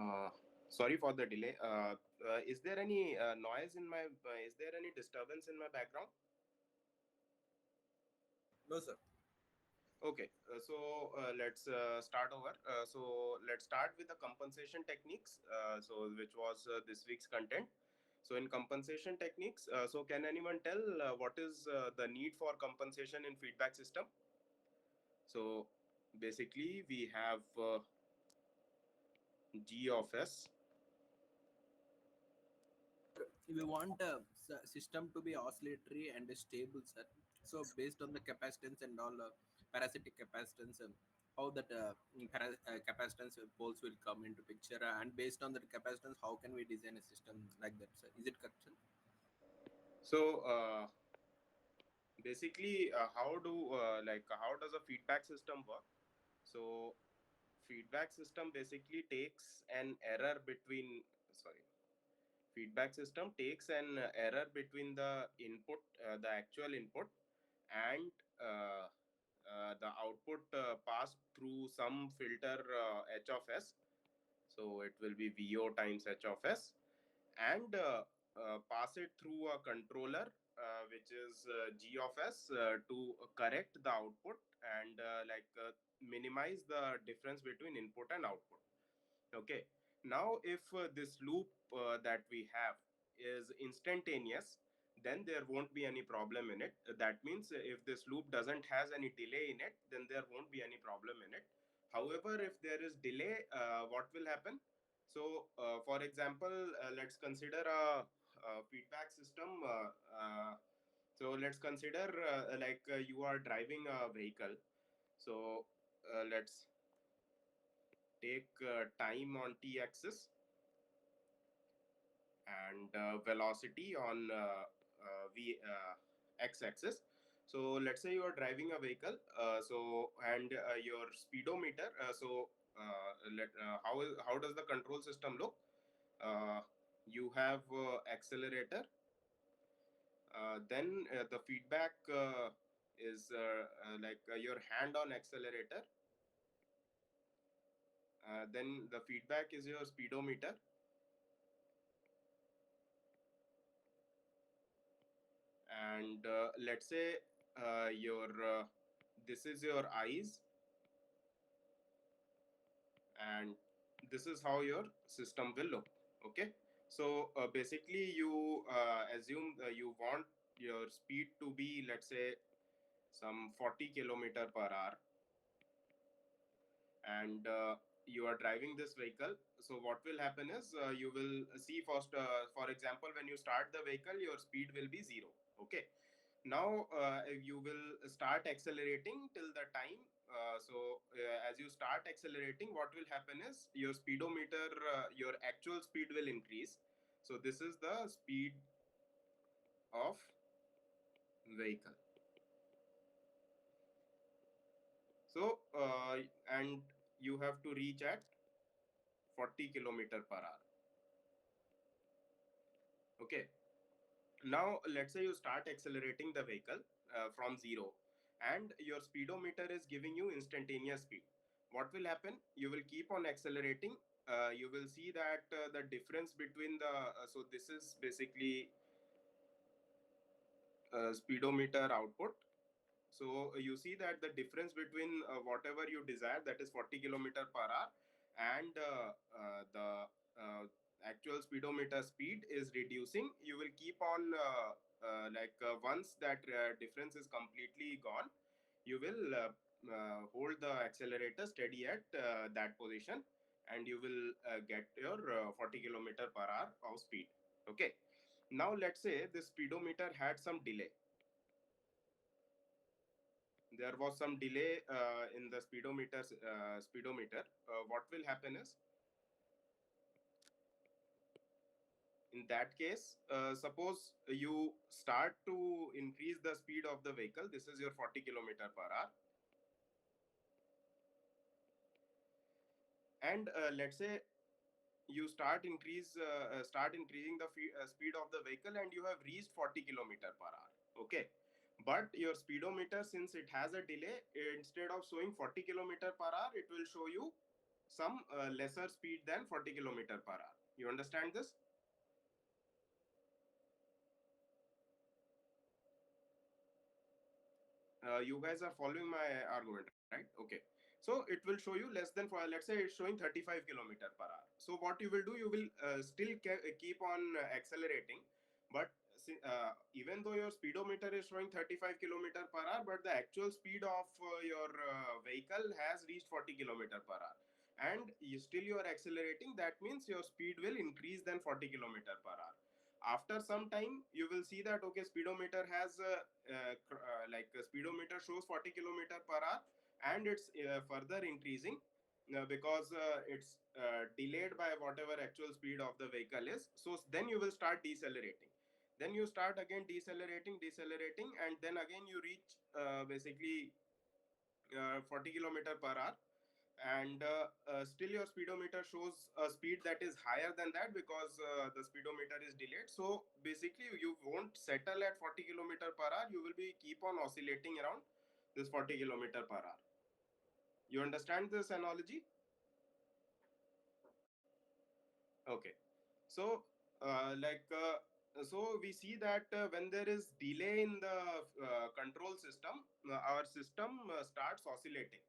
Uh, Sorry for the delay. Is there any noise in my? Is there any disturbance in my background? No, sir. Okay, let's start over. Let's start with the compensation techniques. Which was this week's content. So in compensation techniques, can anyone tell what is the need for compensation in feedback system? So basically, we have G of S. We want a system to be oscillatory and stable, sir. So based on the capacitance and all parasitic capacitance, how that capacitance poles will come into picture, and based on that capacitance, how can we design a system like that, sir? Is it correct, sir? So basically, how does a feedback system work? So feedback system basically takes an error between sorry feedback system takes an error between the input, the actual input, and the output passed through some filter h of s. So it will be vo times h of s, and pass it through a controller which is g of s to correct the output and minimize the difference between input and output. Okay. Now, if this loop that we have is instantaneous, then there won't be any problem in it. That means if this loop doesn't has any delay in it, then there won't be any problem in it. However, if there is delay, what will happen? So, for example, let's consider a feedback system. Let's consider you are driving a vehicle. So, let's take time on t-axis and velocity on x-axis. So let's say you are driving a vehicle, and your speedometer. How does the control system look? uh, you have accelerator, then the feedback is your hand on accelerator, then the feedback is your speedometer, and let's say your this is your eyes, and this is how your system will look. Okay. So basically you assume you want your speed to be, let's say, some 40 km per hour, and you are driving this vehicle. So what will happen is you will see first, for example, when you start the vehicle, your speed will be 0. Okay. Now you will start accelerating till the time. As you start accelerating, what will happen is your speedometer, your actual speed will increase. So this is the speed of vehicle. So and you have to reach at 40 km per hour. Okay. Now let's say you start accelerating the vehicle from 0, and your speedometer is giving you instantaneous speed. What will happen? You will keep on accelerating. You will see that the difference between the so this is basically speedometer output. So you see that the difference between whatever you desire, that is 40 km per hour, and the actual speedometer speed is reducing. You will keep on once that difference is completely gone, you will hold the accelerator steady at that position, and you will get your 40 km per hour of speed. Okay. Now let's say the speedometer had some delay. There was some delay in the speedometer. What will happen is, in that case, suppose you start to increase the speed of the vehicle. This is your 40 km per hour, and let's say you start increasing the speed of the vehicle, and you have reached 40 km per hour. Okay. But your speedometer, since it has a delay, instead of showing 40 km per hour, it will show you some lesser speed than 40 kilometer per hour. You understand this? You guys are following my argument, right? Okay. So it will show you less than, for let's say it's showing 35 kilometer per hour. So what you will do, you will still keep on accelerating, but even though your speedometer is showing 35 kilometer per hour, but the actual speed of your vehicle has reached 40 kilometer per hour, and still you are accelerating. That means your speed will increase than 40 kilometer per hour. After some time you will see that okay, speedometer has speedometer shows 40 kilometer per hour, and it's further increasing because it's delayed by whatever actual speed of the vehicle is. So then you will start decelerating, then you start again decelerating, and then again you reach basically 40 kilometer per hour, and still your speedometer shows a speed that is higher than that because the speedometer is delayed. So basically you won't settle at 40 kilometer per hour, you will be keep on oscillating around this 40 kilometer per hour. You understand this analogy? Okay. So so we see that when there is delay in the control system, our system starts oscillating,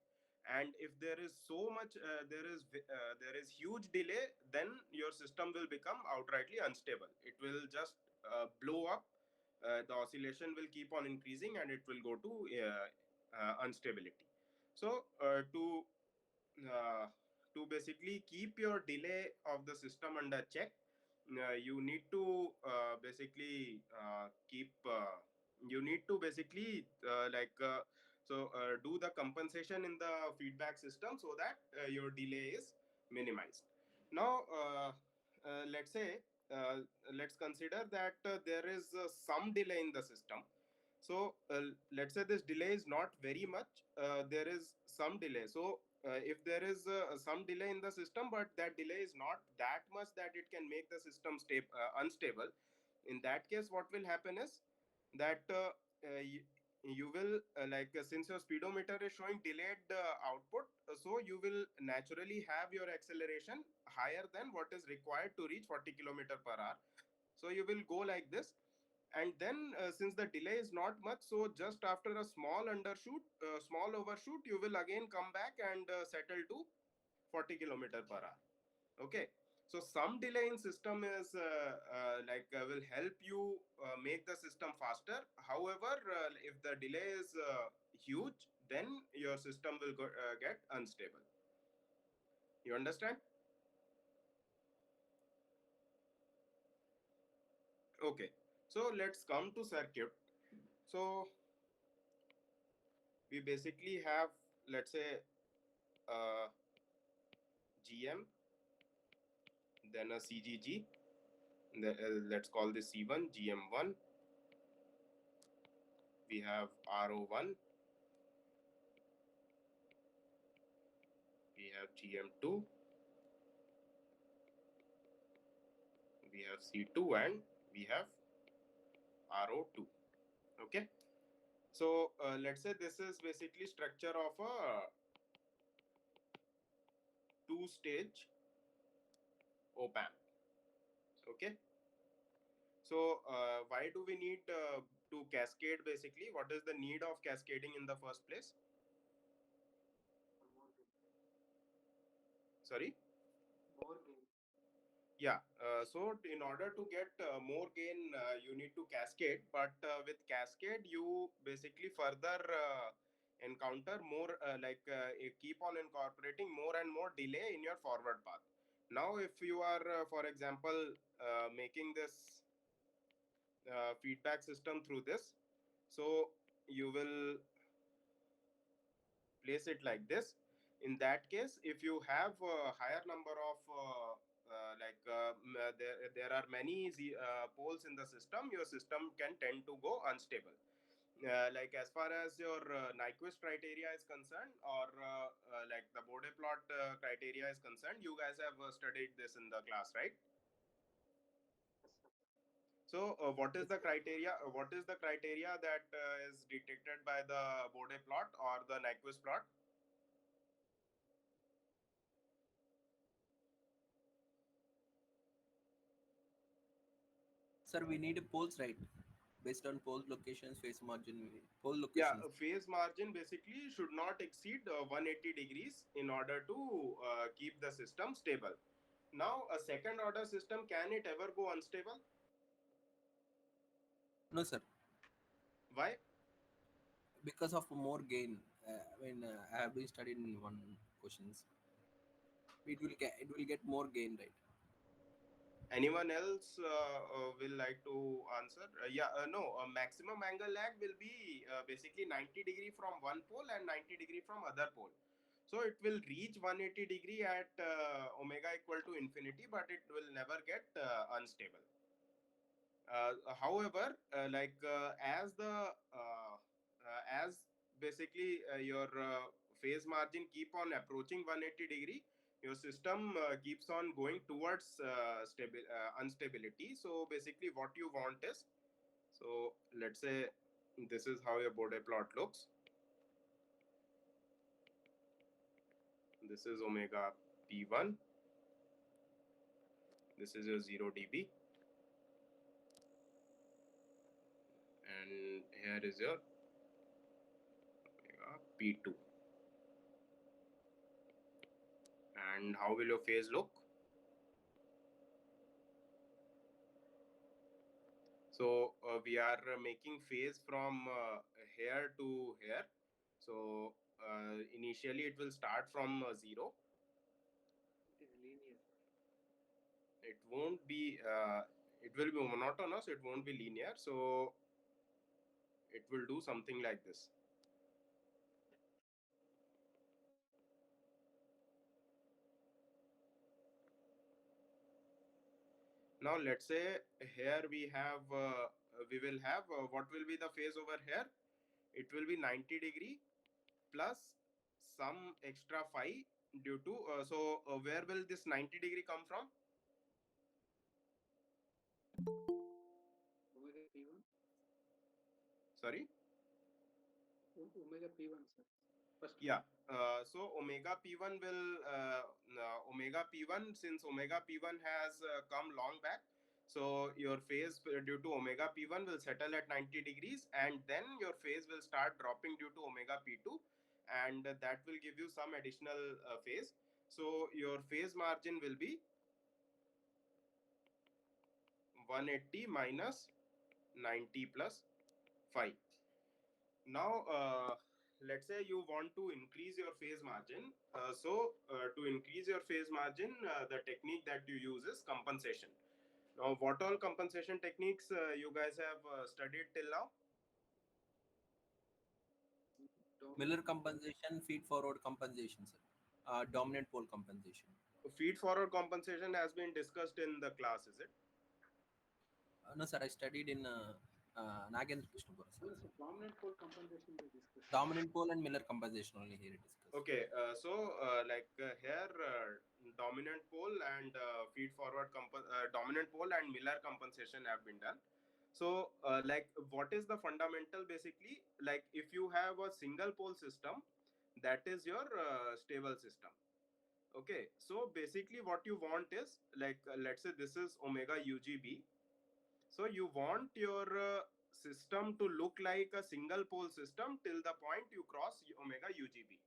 and if there is so much there is huge delay, then your system will become outrightly unstable. It will just blow up. The oscillation will keep on increasing, and it will go to instability. So uh, to basically keep your delay of the system under check, you need to basically keep you need to basically do the compensation in the feedback system so that your delay is minimized. Now let's say uh, let's consider that there is some delay in the system. So let's say this delay is not very much, there is some delay. So if there is some delay in the system, but that delay is not that much that it can make the system unstable, in that case what will happen is that you will since your speedometer is showing delayed output, so you will naturally have your acceleration higher than what is required to reach 40 kilometer per hour. So you will go like this, and then since the delay is not much, so just after a small overshoot, you will again come back and settle to 40 kilometer per hour. Okay. So some delay in system is will help you make the system faster. However, if the delay is huge, then your system will get unstable. You understand? Okay. So let's come to circuit. So we basically have, let's say, uh, GM, then a CGG. Let's call this C1, GM1. We have RO1, we have GM2, we have C2, and we have RO2. Okay. So let's say this is basically structure of a two-stage op amp. Okay. So why do we need to cascade basically? What is the need of cascading in the first place? Sorry? Yeah, so in order to get more gain, you need to cascade. But with cascade, you basically further encounter more, you keep on incorporating more and more delay in your forward path. Now, if you are, for example, making this feedback system through this, so you will place it like this. In that case, if you have a higher number of there are many poles in the system, your system can tend to go unstable. Like as far as your Nyquist criteria is concerned, or like the Bode plot criteria is concerned, you guys have studied this in the class, right? So what is Yes, the sir. criteria? What is the criteria that is detected by the Bode plot or the Nyquist plot? Sir, we need poles, right? Based on pole locations, phase margin, pole Yeah, locations. a phase margin basically should not exceed 180 degrees in order to keep the system stable. Now, a second order system, can it ever go unstable? No, sir, Why? because of more gain. I have been studied in one questions. It will get more gain, right? Anyone else will like to answer? No, maximum angle lag will be basically 90-degree from one pole and 90-degree from other pole. So it will reach 180-degree at omega equal to infinity, but it will never get unstable. However, as basically your phase margin keep on approaching 180-degree, your system keeps on going towards unstability. So basically, what you want is, so let's say this is how your Bode plot looks. This is omega p1. This is your 0 dB, and here is your omega p2. And how will your phase look? So we are making phase from here to here. So initially it will start from 0. It is linear. It won't be, it will be monotonous, it won't be linear. So it will do something like this. Now let's say here we will have, what will be the phase over here? It will be 90-degree plus some extra phi due to, where will this 90-degree come from? Omega P1. Sorry? Omega P1, sir. First one. Yeah. So omega p1 will omega p1, since omega p1 has come long back. So your phase due to omega p1 will settle at 90 degrees, and then your phase will start dropping due to omega p2, and that will give you some additional phase. So your phase margin will be 180 minus 90 plus 5. Now, let's say you want to increase your phase margin. To increase your phase margin, the technique that you use is compensation. Now, what all compensation techniques you guys have studied till now? Miller Dominant pole. compensation, feed forward compensation, sir. Dominant pole compensation. Feed forward compensation has been discussed in the class, is it? No, sir, I studied in Nagendra Krishnapura, sir. No, sir. Dominant pole compensation we discussed. Dominant pole and Miller compensation only here discussed. Okay, here, dominant pole and dominant pole and Miller compensation have been done. So, what is the fundamental basically? Like, if you have a single pole system, that is your stable system. Okay, so basically, what you want is, let's say this is omega UGB. So you want your system to look like a single pole system till the point you cross omega UGB.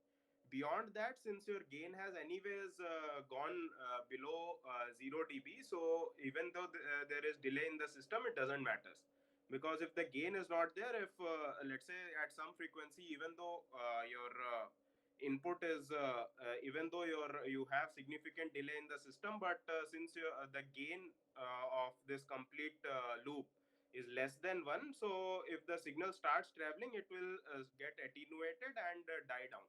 Beyond that, since your gain has anyways gone below 0 dB, so even though there is delay in the system, it doesn't matter. Because if the gain is not there, if let's say at some frequency, even though your input is even though you have significant delay in the system, but since the gain of this complete loop is less than 1, so if the signal starts traveling, it will get attenuated and die down.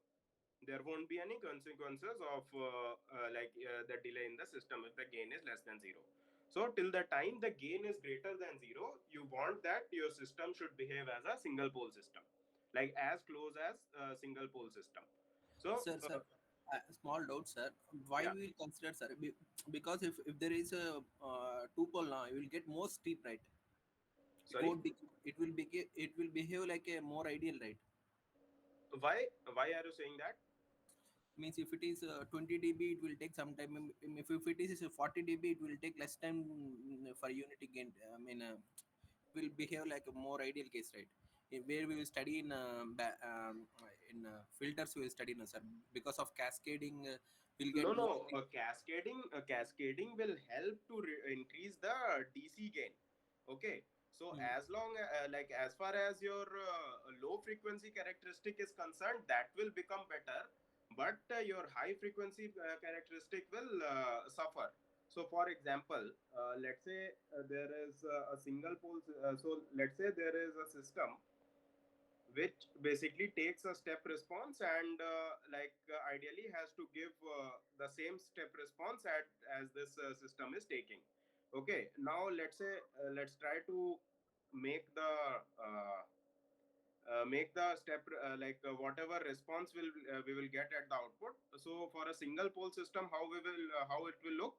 There won't be any consequences of the delay in the system if the gain is less than 0. So till the time the gain is greater than 0, you want that your system should behave as a single pole system, like as close as a single pole system. So Sir, small doubt, sir. Why yeah, we will consider, sir? Because if there is a two pole now, you will get more steep, right? It sorry, won't be. It will behave like a more ideal, right? why are you saying that? Means if it is 20 dB, it will take some time. If it is 40 dB, it will take less time for unity gain. I mean, it will behave like a more ideal case, right? Where we will study in filters, we will study in sir, because of cascading, we'll No, get more. no. Cascading will help to increase the DC gain. Okay. So Hmm. as long like as far as your low frequency characteristic is concerned, that will become better, but your high frequency characteristic will suffer. So for example, let's say there is a single pole. So let's say there is a system which basically takes a step response and ideally has to give the same step response as this system is taking. Okay, now let's say let's try to make the uh, make the step whatever response will we will get at the output. So for a single pole system, how it will look.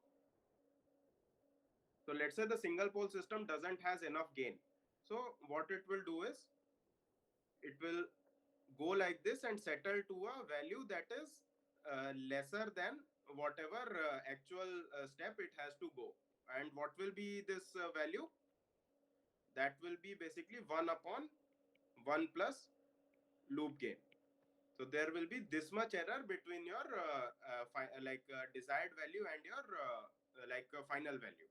So let's say the single pole system doesn't has enough gain. So what it will do is it will go like this and settle to a value that is lesser than whatever actual step it has to go. And what will be this value? That will be basically 1 upon 1 plus loop gain. So there will be this much error between your desired value and your final value.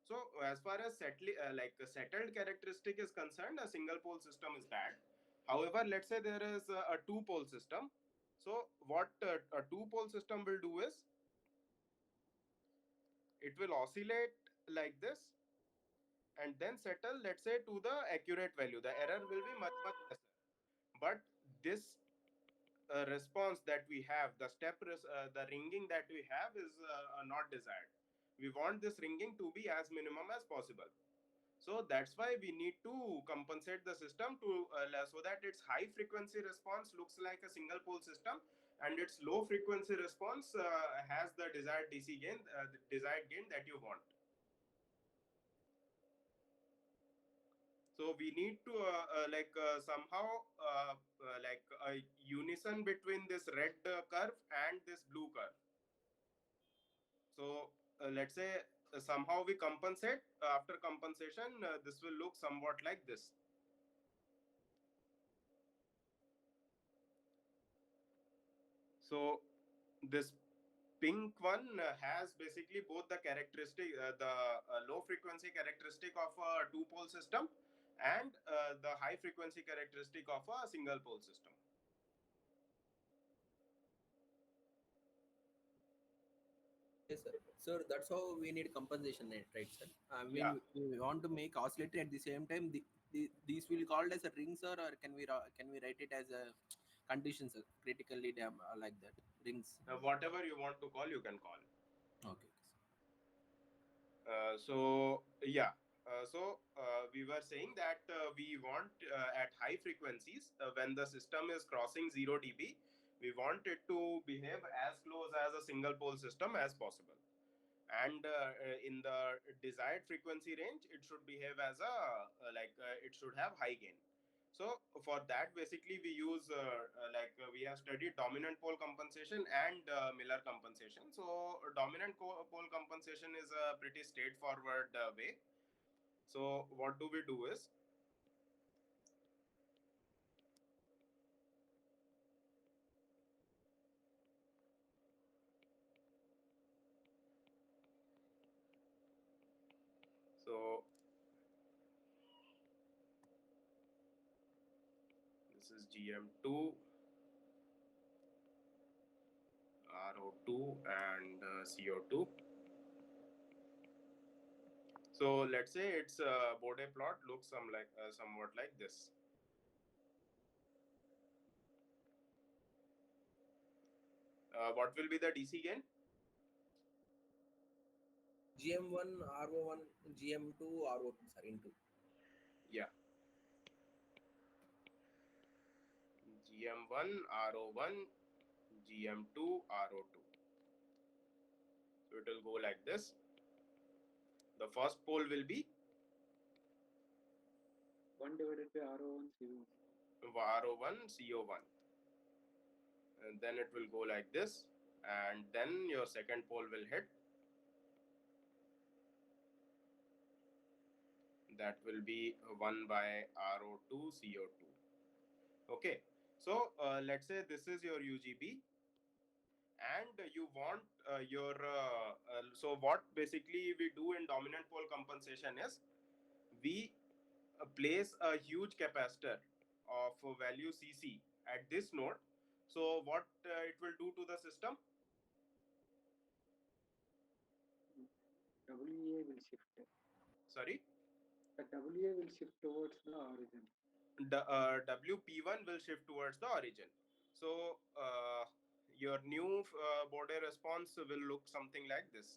So as far as a settled characteristic is concerned, a single pole system is bad. However, let's say there is a two pole system. So what a two pole system will do is it will oscillate like this and then settle, let's say, to the accurate value. The error will be much lesser. But this response that we have, the ringing that we have is not desired. We want this ringing to be as minimum as possible. So that's why we need to compensate the system to so that its high frequency response looks like a single pole system, and its low frequency response has the desired DC gain, the desired gain that you want. So we need to somehow a unison between this red curve and this blue curve. So let's say somehow we compensate. After compensation, this will look somewhat like this. So this pink one has basically both the characteristic, the low frequency characteristic of a two pole system and the high frequency characteristic of a single pole system. Yes, sir. So that's how we need compensation, right, sir? I Yeah. mean, we want to make oscillator at the same time. These will called as a ring, sir, or can we write it as a conditions, sir? Critically damn like that rings. Whatever you want to call, you can call. Okay. So yeah, we were saying that we want at high frequencies when the system is crossing 0 dB, we want it to behave as close as a single pole system as possible, and in the desired frequency range, it should behave as a it should have high gain. So for that, basically we use we have studied dominant pole compensation and Miller compensation. So dominant pole compensation is a pretty straightforward way. So what do we do is, so this is GM2, RO2, and CO2. So let's say its Bode plot looks somewhat like this. What will be the DC gain? GM1 RO1 GM2 RO2, sorry, into. Yeah, GM1 RO1 GM2 RO2. So it will go like this. The first pole will be 1 divided by RO1 CO1. RO1 CO1, and then it will go like this, and then your second pole will hit. That will be 1 by RO2 CO2. Okay, so let's say this is your UGB, and you want so what basically we do in dominant pole compensation is we place a huge capacitor of value Cc at this node. So what it will do to the system? WA will shift. Sorry, The WA will shift towards the origin. the WP1 will shift towards the origin. So your new border response will look something like this.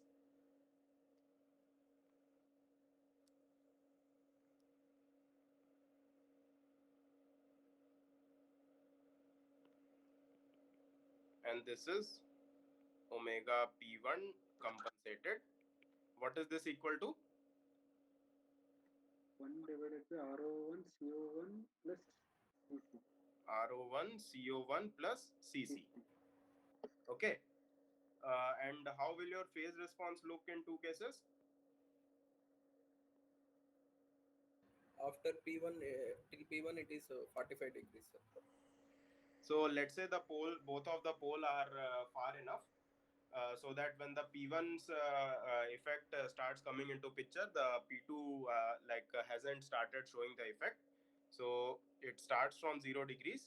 And this is omega P1 compensated. What is this equal to? 1 divided by RO1 CO1 plus CC. RO1 CO1 plus CC. Okay. And how will your phase response look in two cases? After P1, till P1 it is 45 degrees, sir. So let's say the pole, both of the pole are far enough so that when the P1's effect starts coming into picture, the P2 hasn't started showing the effect. So it starts from 0 degrees.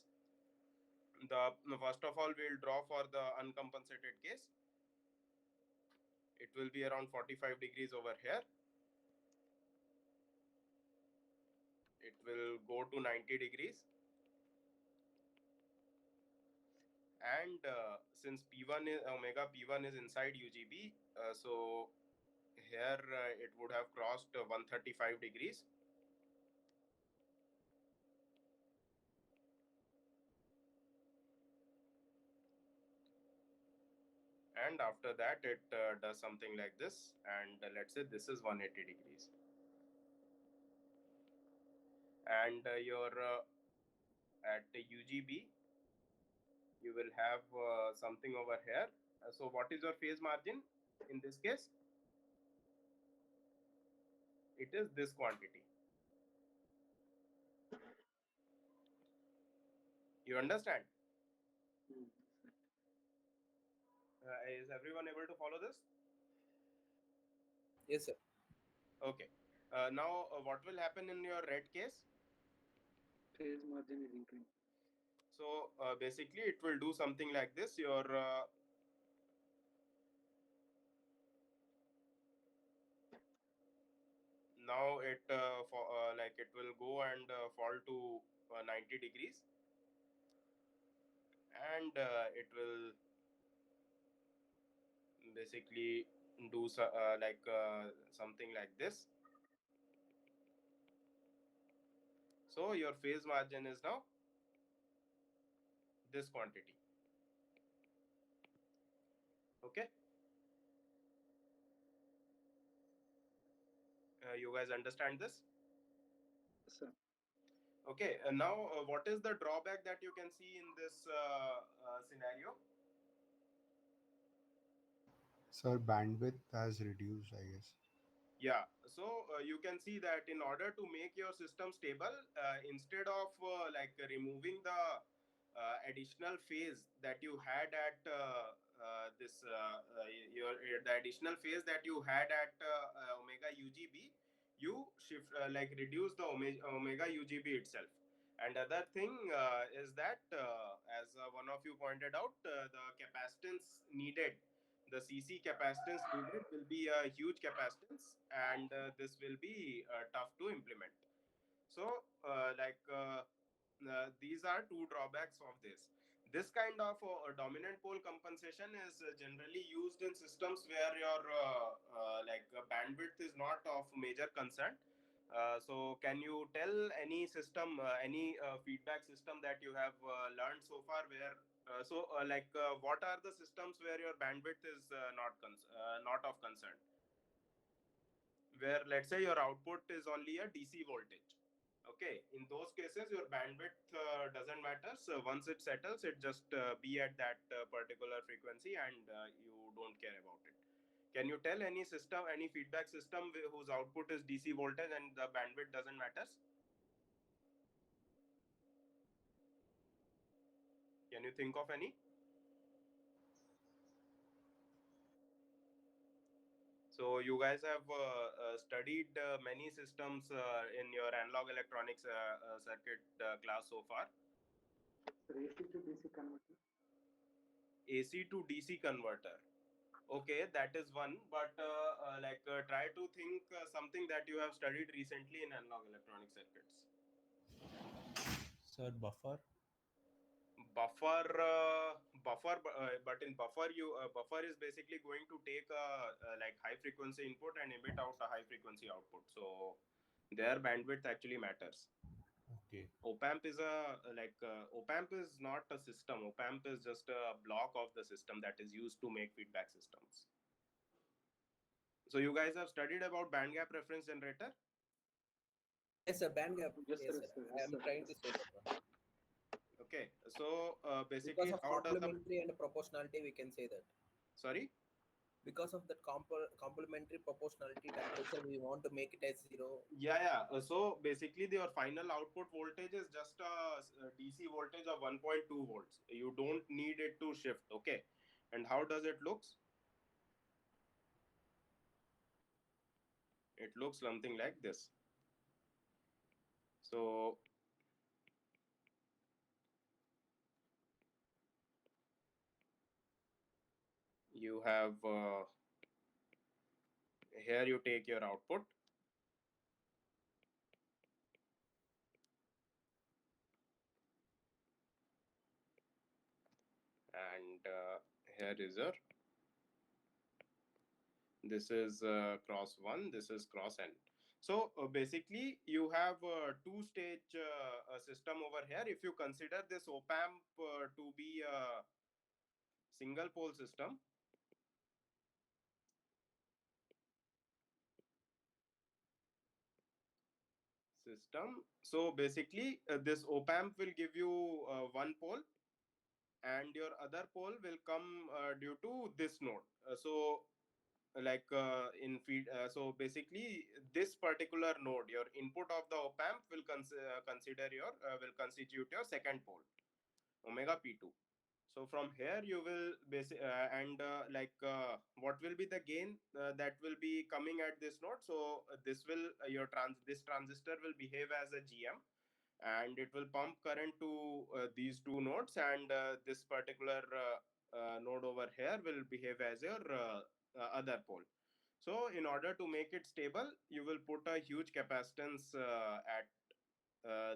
The first of all we'll draw for the uncompensated case. It will be around 45 degrees over here. It will go to 90 degrees, and since P1 is omega P1 is inside UGB, so here it would have crossed 135 degrees, and after that it does something like this, and let's say this is 180 degrees, and your at UGB you will have something over here. So what is your phase margin in this case? It is this quantity. You understand? Hmm. Is everyone able to follow this? Yes, sir. Okay. Now, what will happen in your red case? Phase margin is increasing. So, basically, it will do something like this. Your now it like it will go and fall to 90 degrees, and it will basically do something like this. So, your phase margin is now this quantity. Okay. You guys understand this? Sir, Okay, now what is the drawback that you can see in this scenario? So bandwidth has reduced, I guess. Yeah, so you can see that in order to make your system stable, instead of removing the additional phase that you had at this your the additional phase that you had at omega UGB, you shift reduce the omega UGB itself. And other thing is that as one of you pointed out, the capacitance needed, the CC capacitance needed will be a huge capacitance, and this will be tough to implement. So, these are two drawbacks of this. This kind of dominant pole compensation is generally used in systems where your bandwidth is not of major concern. So, can you tell any system, any feedback system that you have learned so far where what are the systems where your bandwidth is not of concern? Where let's say your output is only a DC voltage. Okay, in those cases, your bandwidth doesn't matter. So once it settles, it just be at that particular frequency, and you don't care about it. Can you tell any system, any feedback system whose output is DC voltage and the bandwidth doesn't matter? Can you think of any? So you guys have studied many systems in your analog electronics circuit class so far. So AC to DC converter. AC to DC converter. Okay, that is one. But try to think something that you have studied recently in analog electronic circuits. Sir, buffer. Buffer, but in buffer, buffer is basically going to take a like high frequency input and emit out a high frequency output. So their bandwidth actually matters. Okay. Op amp is op amp is not a system. Op amp is just a block of the system that is used to make feedback systems. So you guys have studied about band gap reference generator. Yes, sir. Band gap. Yes, sir. Yes, Yes, sir. sir. I Yes, am sir. trying Yes, to sir. say that one. Okay, so Because basically, of how does the complementary and proportionality, we can say that. sorry? Because of that complementary proportionality temperature, we want to make it as zero. Yeah. So basically, your final output voltage is just a DC voltage of 1.2 volts. You don't need it to shift. Okay, and how does it looks? It looks something like this. So you have here you take your output, and here is your, this is cross 1, this is cross n. So basically you have a two-stage system over here. If you consider this op amp to be a single pole system, so basically this op amp will give you one pole, and your other pole will come due to this node. So in feed, so basically this particular node, your input of the op amp will consider your will constitute your second pole, omega p2. So from here you will and what will be the gain that will be coming at this node. So this will this transistor will behave as a gm, and it will pump current to these two nodes, and this particular node over here will behave as your other pole. So in order to make it stable, you will put a huge capacitance at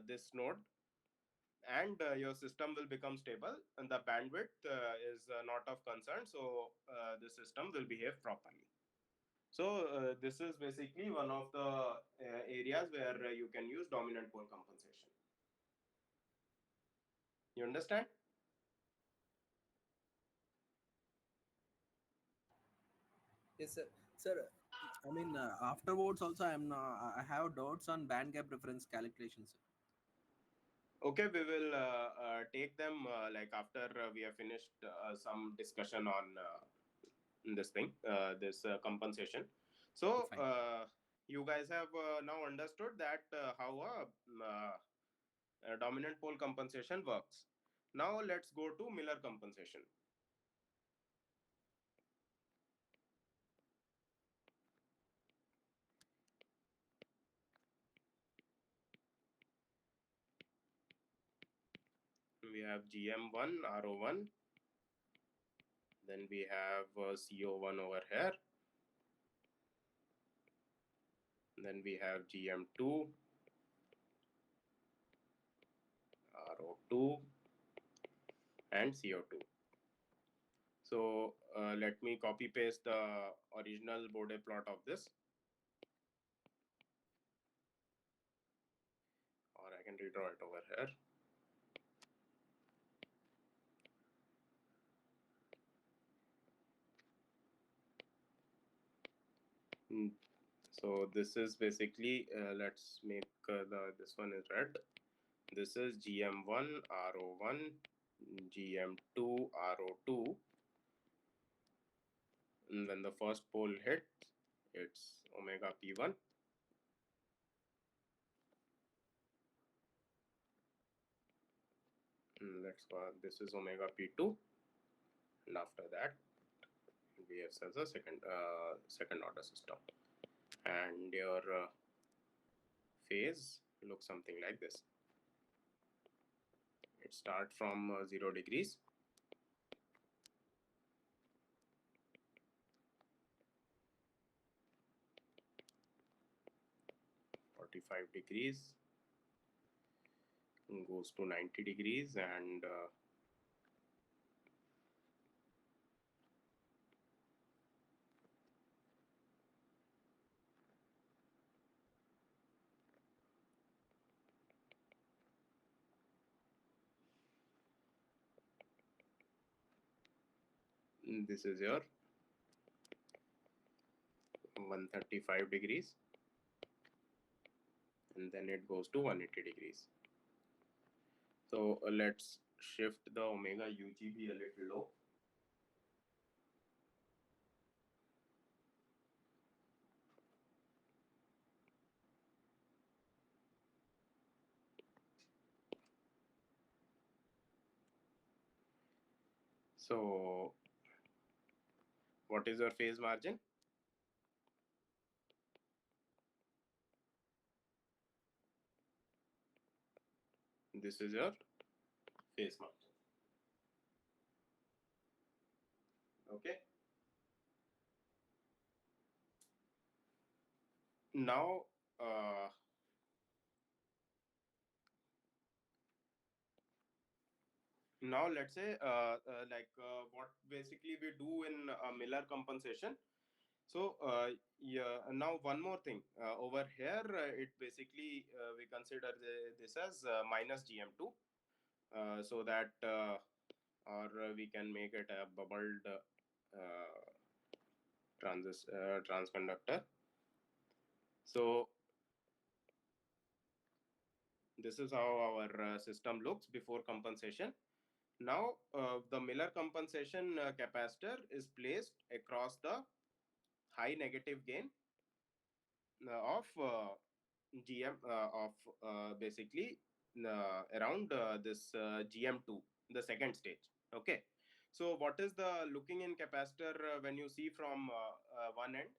this node, and your system will become stable, and the bandwidth is not of concern. So the system will behave properly. So this is basically one of the areas where you can use dominant pole compensation. You understand? Yes, sir. Sir, I mean, afterwards also, I have doubts on band gap reference calculations. Okay, we will take them after we have finished some discussion on this thing, this compensation. Okay, So fine. you guys have now understood that how a dominant pole compensation works. Now let's go to Miller compensation. We have GM1, RO1, then we have CO1 over here, then we have GM2, RO2, and CO2. So let me copy paste the original Bode plot of this, or I can redraw it over here. So this is basically, let's make this one is red. This is GM1 RO1, GM2 RO2, and when the first pole hits, it's omega P1. Let's go. This is omega P2, and after that, we have as a second order system, and your phase looks something like this. It starts from 0 degrees, 45 degrees, goes to 90 degrees, and this is your 135 degrees, and then it goes to 180 degrees. So let's shift the omega UGB a little low. So what is your phase margin? This is your phase margin. Okay. Now, uh, now let's say what basically we do in Miller compensation. So yeah, now one more thing over here, it basically we consider this as minus GM2, so that or we can make it a bubbled transconductor. So this is how our system looks before compensation. Now the Miller compensation capacitor is placed across the high negative gain of GM of basically around this GM2, the second stage. Okay. So what is the looking in capacitor when you see from one end?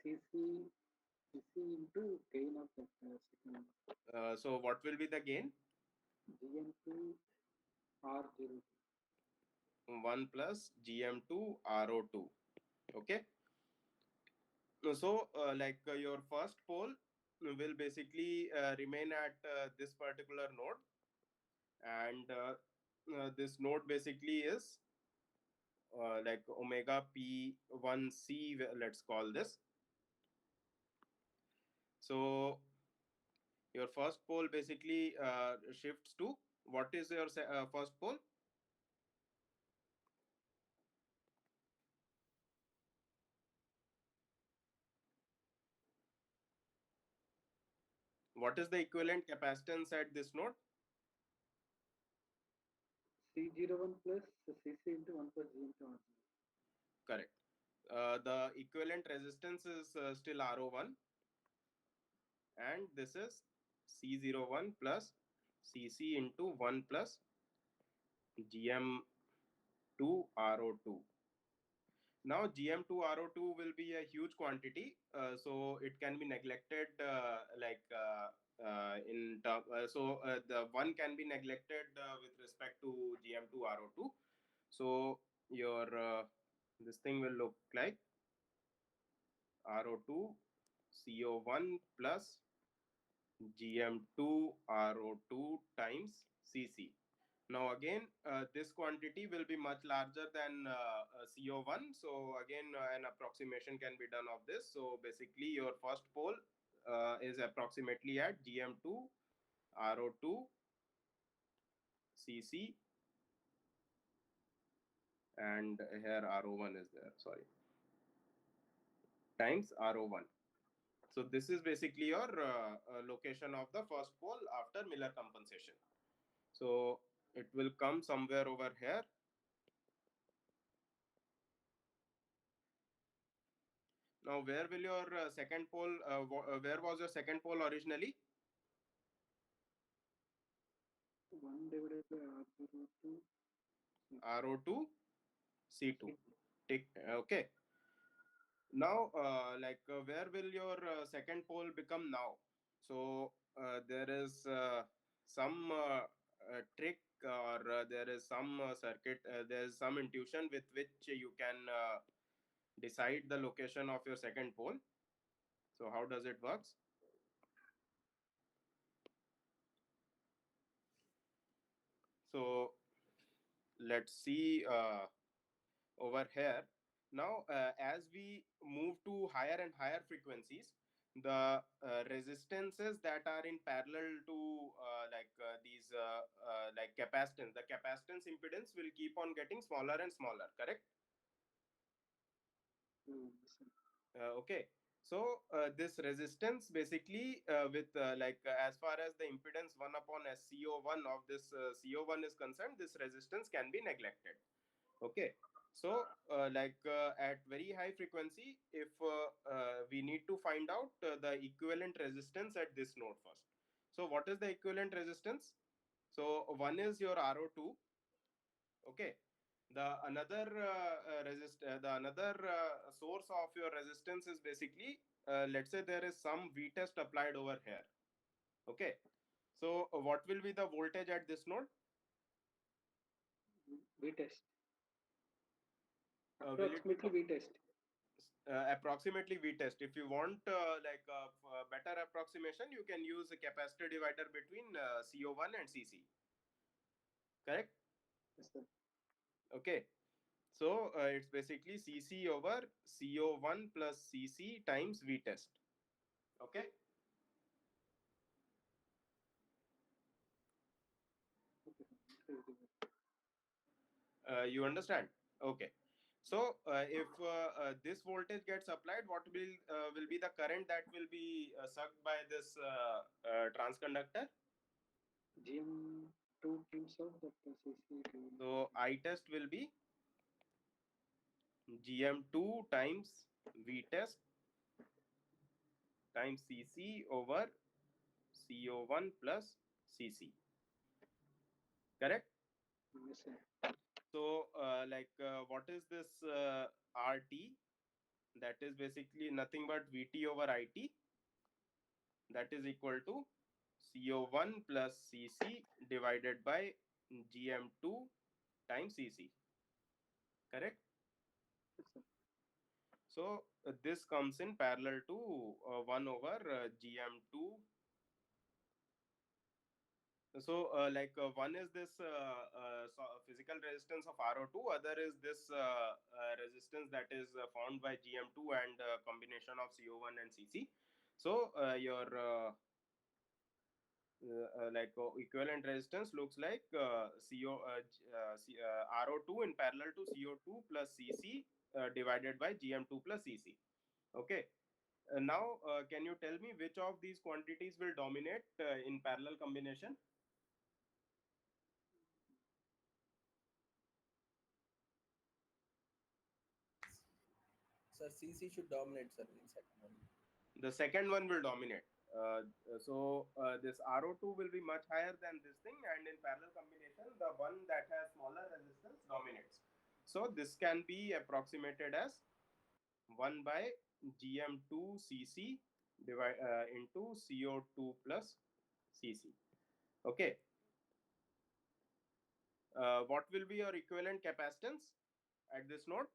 CC CC into gain of the second So what will be the gain? GM2 R0. 1 plus GM2 RO2. Okay. So your first pole will basically remain at this particular node, and this node basically is like omega P1C, let's call this. So your first pole basically shifts to, what is your first pole? What is the equivalent capacitance at this node? C01 plus CC into 1 plus G into R0. Correct. The equivalent resistance is still RO1, and this is C01 plus CC into 1 plus GM2 RO2. Now GM2RO2 will be a huge quantity, so it can be neglected the one can be neglected with respect to GM2RO2. So your this thing will look like RO2 CO1 plus GM2 RO2 times CC. Now again, this quantity will be much larger than CO1. So again, an approximation can be done of this. So basically, your first pole is approximately at GM2 RO2 Cc, and here Ro1 is there, sorry, times Ro1. So this is basically your location of the first pole after Miller compensation. So it will come somewhere over here. Now where will your second pole, where was your second pole originally? 1 divided by R02 Ro2, C2. C2. Take, okay. Now, where will your second pole become now? So there is some trick, or there is some circuit, there is some intuition with which you can decide the location of your second pole. So how does it works? So let's see over here. Now, as we move to higher and higher frequencies, the resistances that are in parallel to these like capacitance, the capacitance impedance will keep on getting smaller and smaller, correct? Yes, sir. Okay. So this resistance basically as far as the impedance 1 upon SCO1 of this CO1 is concerned, this resistance can be neglected. Okay. So at very high frequency, if we need to find out the equivalent resistance at this node first. So what is the equivalent resistance? So one is your Ro2. Okay. The another source of your resistance is basically, let's say there is some V test applied over here. Okay. So what will be the voltage at this node? V test. Will it be Approximately V test. approximately V test? If you want a better approximation, you can use a capacitor divider between CO1 and CC. Correct? Yes, sir. Okay. So it's basically CC over CO1 plus CC times V test. Okay. Okay, sir. You understand? Okay. So if this voltage gets applied, what will be the current that will be sucked by this transconductor? GM2 times of the CC given So I test will be GM2 times V test times Cc over CO1 plus Cc. Correct? yes, sir. So what is this RT? That is basically nothing but Vt over It. That is equal to CO1 plus Cc divided by GM2 times Cc. Correct? Yes, sir. So this comes in parallel to 1 over GM2. So one is this physical resistance of Ro2, other is this resistance that is found by GM2 and combination of CO1 and Cc. So your equivalent resistance looks like Ro2 in parallel to CO2 plus Cc divided by GM2 plus Cc. Okay. Now, can you tell me which of these quantities will dominate in parallel combination? Sir, CC should dominate, sir, in second one. The second one will dominate. This Ro2 will be much higher than this thing, and in parallel combination, the one that has smaller resistance dominates. So this can be approximated as 1 by GM2 Cc into CO2 plus Cc. Okay. What will be your equivalent capacitance at this node?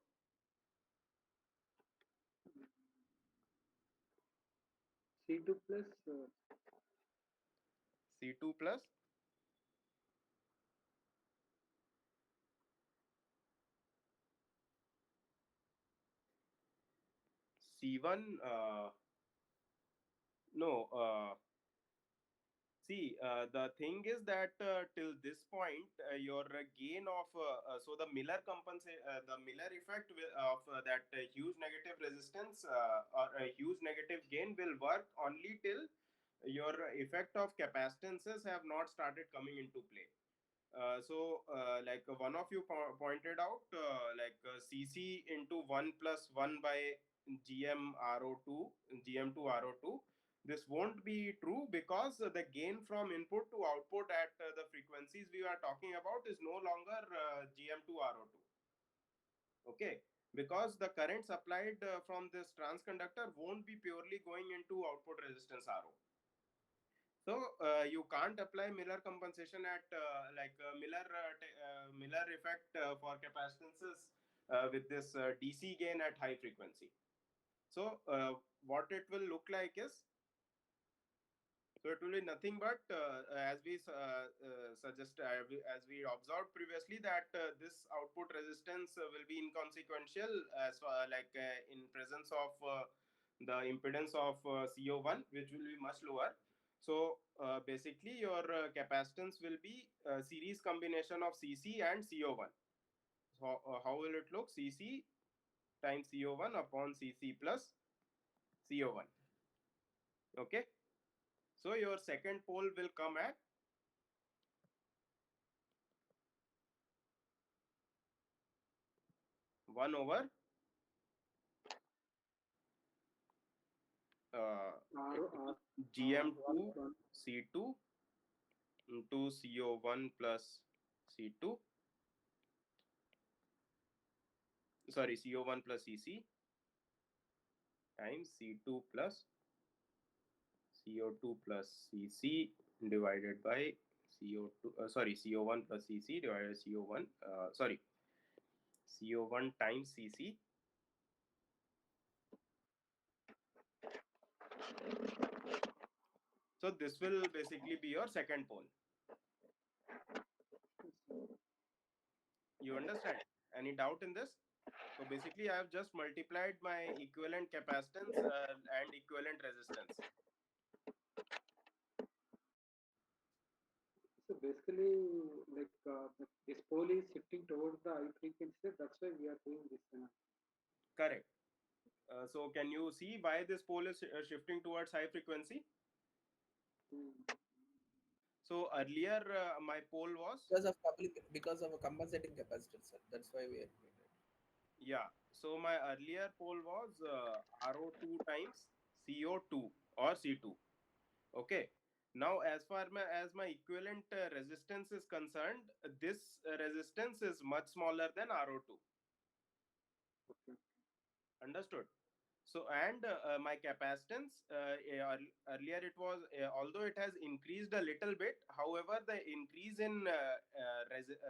C2 plus C2 plus C1. No. See, the thing is that till this point, your gain of so the Miller effect of that huge negative resistance or a huge negative gain will work only till your effect of capacitances have not started coming into play. Like one of you pointed out, CC into 1 plus 1 by GM2, GM2 RO2. This won't be true because the gain from input to output at the frequencies we are talking about is no longer GM2 RO2. Okay, because the current supplied from this transconductor won't be purely going into output resistance RO. So you can't apply Miller compensation at Miller effect for capacitances with this DC gain at high frequency. So what it will look like is, so it will be nothing but as we suggest as we observed previously that this output resistance will be inconsequential as in presence of the impedance of CO1, which will be much lower. So basically your capacitance will be a series combination of CC and CO1. So how will it look? CC times CO1 upon CC plus CO1. Okay. So your second pole will come at 1 over uh, GM2 R1 C2 into CO1 plus C2, sorry, CO1 plus CC times C2 plus CO2 plus CC divided by CO2, CO1 plus CC divided by CO1, CO1 times CC. So this will basically be your second pole. You understand? Any doubt in this? So basically, I have just multiplied my equivalent capacitance and equivalent resistance. So basically, like this pole is shifting towards the high frequency. That's why we are doing this. Correct. So can you see why this pole is shifting towards high frequency? Hmm. So earlier my pole was, because of a compensating capacitor, sir. That's why we are doing it. yeah. So my earlier pole was RO2 times CO2 or C2. Okay. Now as my equivalent resistance is concerned, this resistance is much smaller than RO2. Okay. Understood? So, and my capacitance earlier it was although it has increased a little bit, however, the increase in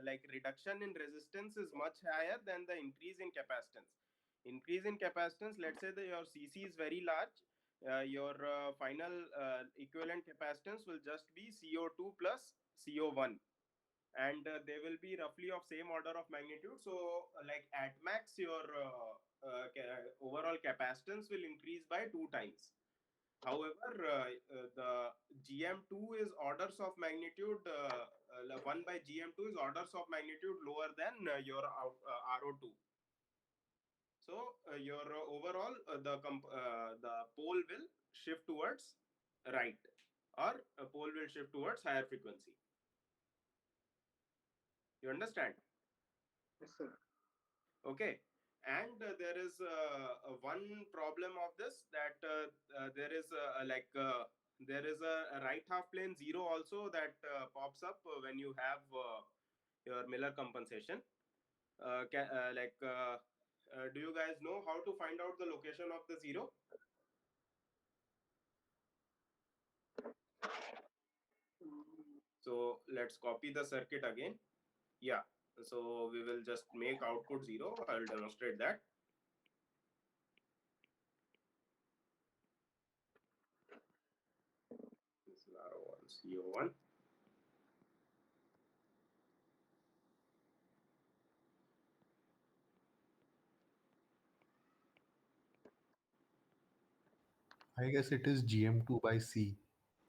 like reduction in resistance is much higher than the increase in capacitance. Increase in capacitance, let's say that your CC is very large, your final equivalent capacitance will just be CO2 plus CO1, and they will be roughly of same order of magnitude. So like at max your overall capacitance will increase by 2 times. However, the GM2 is orders of magnitude 1 by GM2 is orders of magnitude lower than your RO2. So your overall the pole will shift towards right, or a pole will shift towards higher frequency. You understand? Yes, sir. Okay. And there is one problem of this, that there is there is a right half plane zero also that pops up when you have your Miller compensation. Do you guys know how to find out the location of the zero? Hmm. So let's copy the circuit again. Yeah. So we will just make output zero. I will demonstrate that. This is R1, CO1. I guess it is GM2 by C.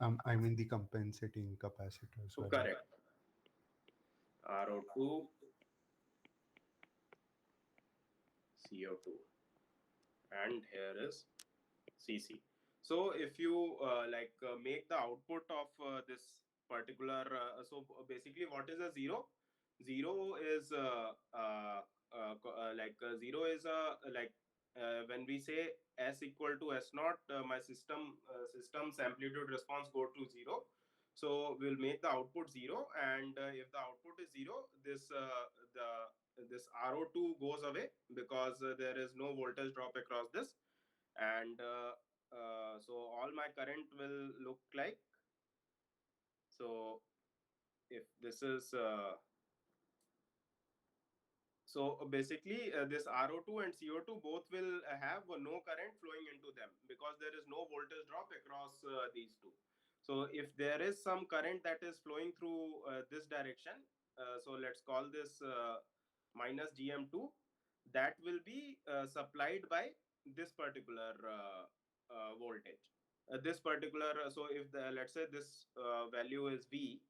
I mean the compensating capacitors value. Correct. RO2, CO2, and here is CC. So if you make the output of this particular, basically what is a zero? Zero is zero is when we say S equal to S naught, my system's amplitude response go to zero. So we'll make the output zero, and if the output is zero, this RO2 goes away because there is no voltage drop across this, and so all my current will look like, so if this is basically this RO2 and CO2 both will have no current flowing into them because there is no voltage drop across these two. So if there is some current that is flowing through this direction, so let's call this minus GM2, that will be supplied by this particular voltage. This particular, so if the, let's say this value is V,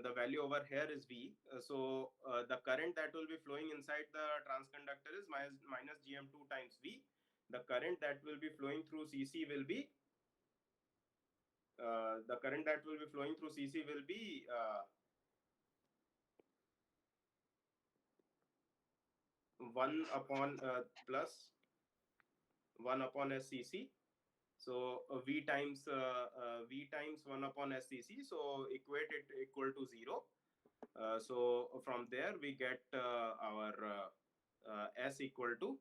the value over here is V. The current that will be flowing inside the transconductor is minus GM2 times V. The current that will be flowing through CC will be the current that will be flowing through CC will be 1 upon plus 1 upon SCC. So V times 1 upon SCC. So equate it equal to 0. So from there we get our S equal to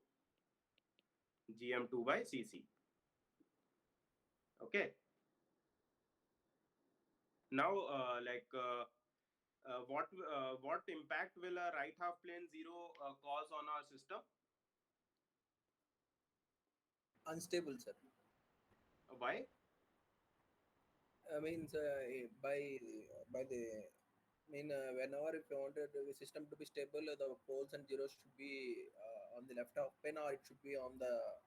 GM2 by CC. Okay. Now, what impact will a right half plane zero cause on our system? Unstable, sir. Why? I mean, by the whenever if you wanted the system to be stable, the poles and zeros should be on the left half plane, or it should be on the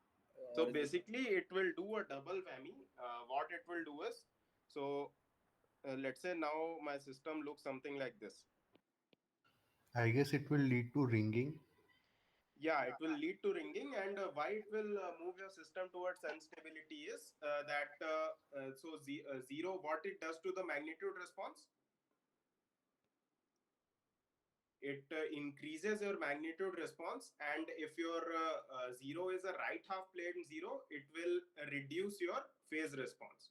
So horizontal. basically, it will do a double whammy. What it will do is, so let's say now my system looks something like this. I guess it will lead to ringing. Yeah, it will lead to ringing, and why it will move your system towards instability is zero. What it does to the magnitude response? It increases your magnitude response, and if your zero is a right half plane zero, it will reduce your phase response.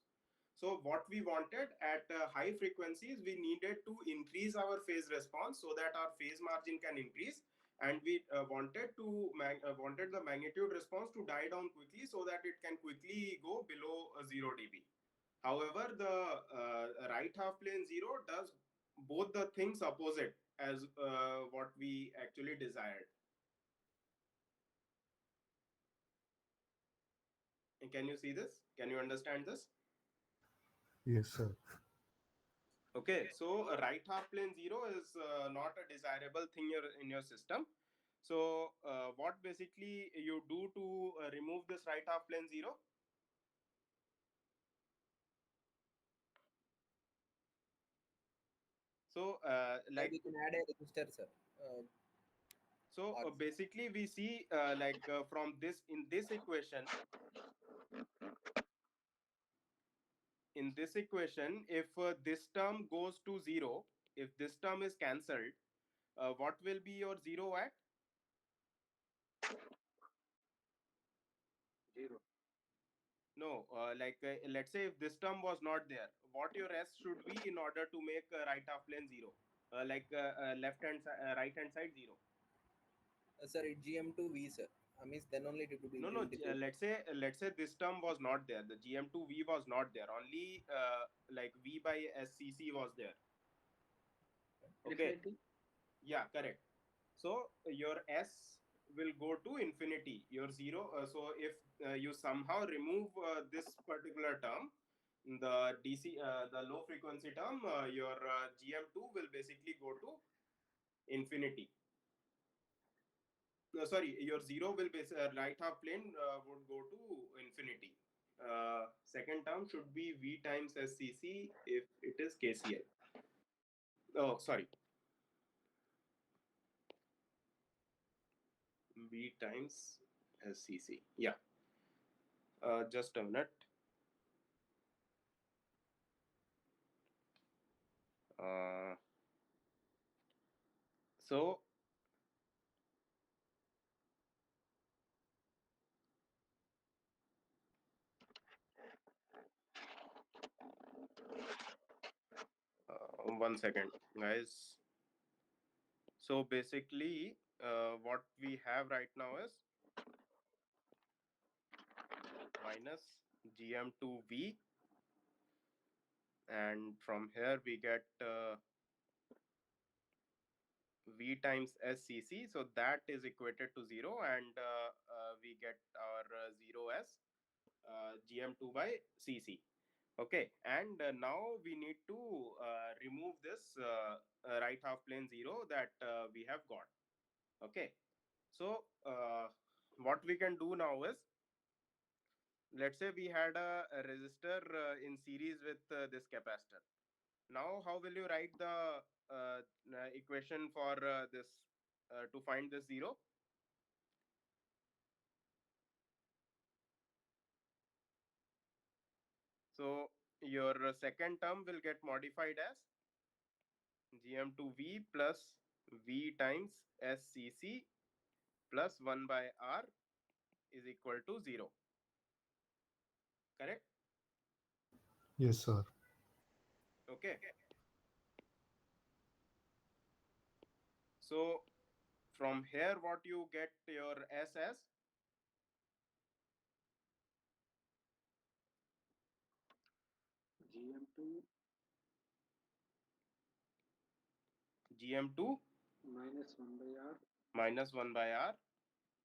So what we wanted at high frequencies, we needed to increase our phase response so that our phase margin can increase, and we wanted the magnitude response to die down quickly so that it can quickly go below 0 dB. However, the right half plane zero does both the things opposite as what we actually desired. And can you see this? Can you understand this? Yes, sir. Okay, so a right half plane zero is not a desirable thing in your system. So what basically you do to remove this right half plane zero? So We can add a resistor, sir. Or basically we see from this, in this equation, if this term goes to zero, if this term is cancelled, what will be your zero at? Zero. No, let's say if this term was not there, what your S should be in order to make right half plane zero, right hand side zero. sir, it GM2V, sir. I mean, then only it will be No, no. integrated. Let's say this term was not there. The GM2V was not there. Only V by SCC was there. Okay. Infinity. Yeah, correct. So your S will go to infinity. Your zero. So if you somehow remove this particular term, the DC, the low frequency term, your GM2 will basically go to infinity. Sorry, your zero will be right half plane would go to infinity. Second term should be V times SCC if it is KCL. Oh, sorry, V times SCC. Yeah, just a minute. Uh, so one second, guys. So basically, what we have right now is minus GM2V, and from here we get V times SCC. So that is equated to 0, and we get our 0 as GM2 by CC. Okay, and now we need to remove this right half plane 0 that we have got. Okay, so what we can do now is, let's say we had a resistor in series with this capacitor. Now, how will you write the equation for this to find this 0? So your second term will get modified as Gm2V plus V times SCC plus 1 by R is equal to 0. Correct? Yes, sir. Okay. So from here, what you get your S as GM2 Gm2 minus 1 by R minus 1 by R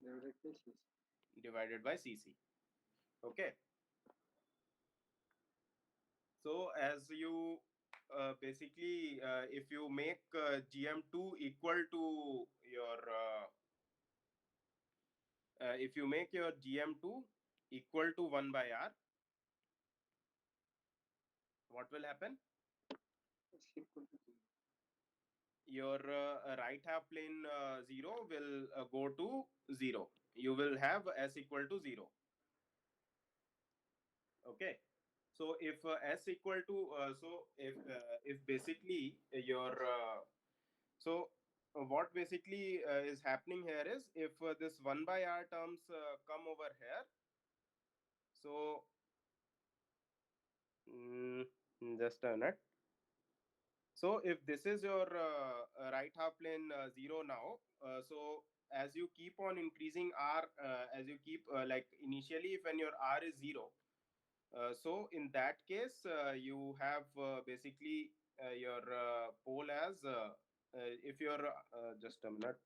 divided by CC. divided by CC. Okay. So as you basically, if you make GM2 equal to your, if you make your GM2 equal to 1 by R, what will happen? It's equal to 0. Your right half plane 0 will go to 0. You will have S equal to 0. Okay. So if S equal to, so if basically your so what basically is happening here is, if this 1 by R terms come over here, so mm, just a minute. So if this is your right half plane 0 now, so as you keep on increasing R, as you keep like initially when your R is 0, so in that case you have basically your pole as if you're just a minute.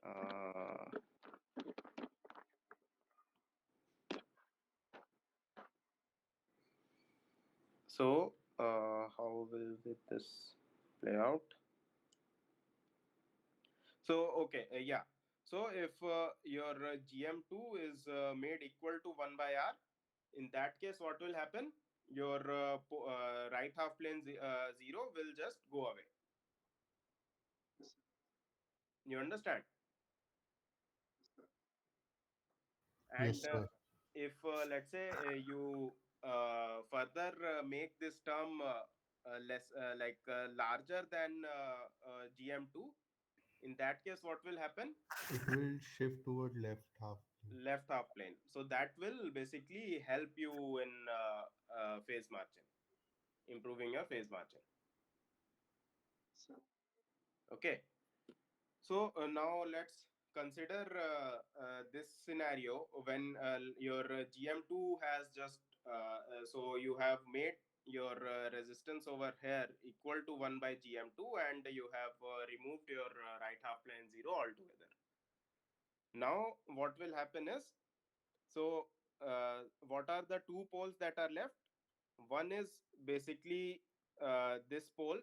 Uh, so how will this play out? So okay, yeah. So if your GM2 is made equal to 1 by R, in that case, what will happen? Your right half plane 0 will just go away. Yes, sir. You understand? Yes, sir. And Yes, sir. if let's say you further make this term less like larger than GM2, in that case, what will happen? It will shift toward left half plane. Left half plane. So that will basically help you in phase margin, improving your phase margin. So, Okay. So now let's consider this scenario when your GM2 has just so you have made your resistance over here equal to 1 by GM2, and you have removed your right half plane 0 altogether. Now what will happen is, so what are the two poles that are left? One is basically this pole